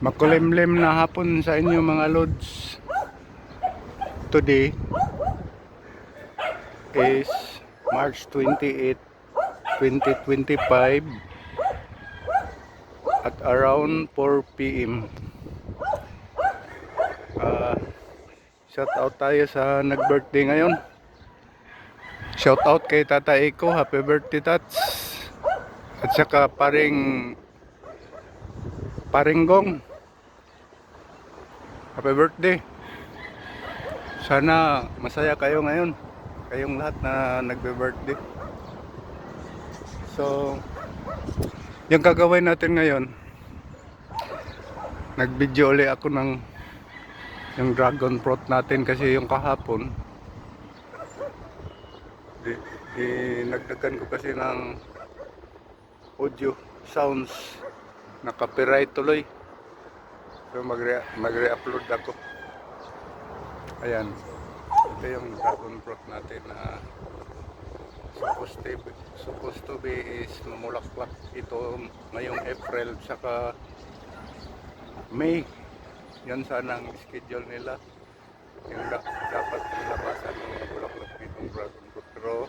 Makulimlim na hapon sa inyo mga lods. Today is March 28, 2025 at around 4 p.m. Shout out tayo sa nag-birthday ngayon. Shout out kay Tata Eko, happy birthday Tats. At saka paring Gong, happy birthday. Sana masaya kayo ngayon, kayong lahat na nagbe-birthday. So, yung gagawin natin ngayon, nag-video ulit ako ng yung dragon fruit natin kasi yung kahapon nagdagan ko kasi ng audio sounds na copyright tuloy. So magre-upload ako. Ayan, ito yung dragon fruit natin na supposed to be is mamulaklak ito ngayong April saka May. Yan sana ang schedule nila, yung dapat nilabasan ng bulaklak nitong dragon fruit. Pero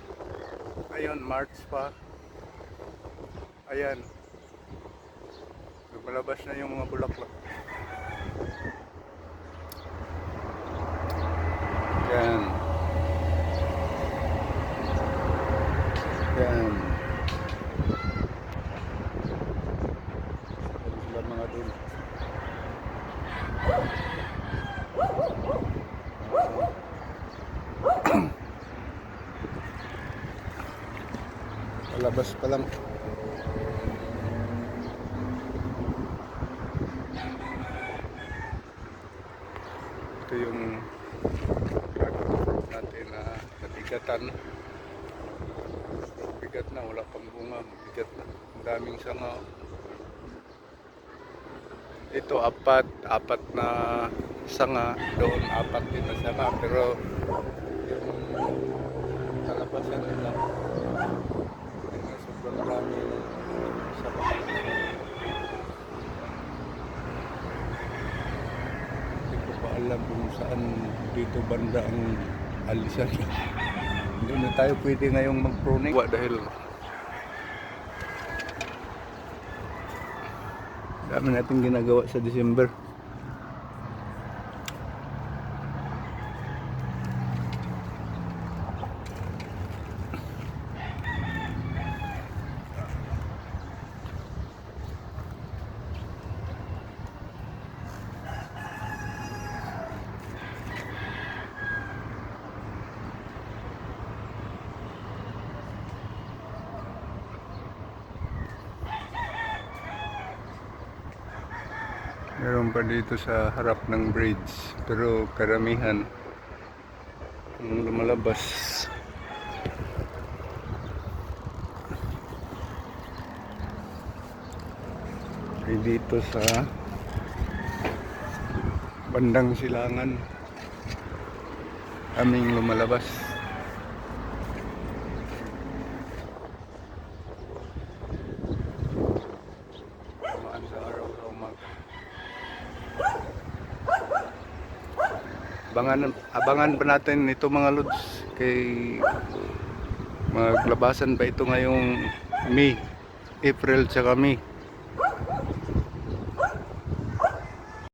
ayun, March pa. Ayan, lumalabas na yung mga bulaklak. Yan. Yan. Sila mga dun. Palabas pa lang. Ito yung natin na nabigatan. Bigat na, wala pang bunga, bigat na. Ang daming sanga. Ito apat na sanga, doon apat din na sanga, pero yung kalabasan nila sobrang dami sa mga. Hindi ko pa alam kung saan dito banda ang alisan. Hindi na tayo pwede ngayong mag-pruning dahil dami natin ginagawa sa December. Meron pa dito sa harap ng bridge, pero karamihan ang lumalabas ay dito sa bandang silangan aming lumalabas. Abangan pa natin ito mga lods, kay maglabasan pa ito ngayong May, April tsaka May.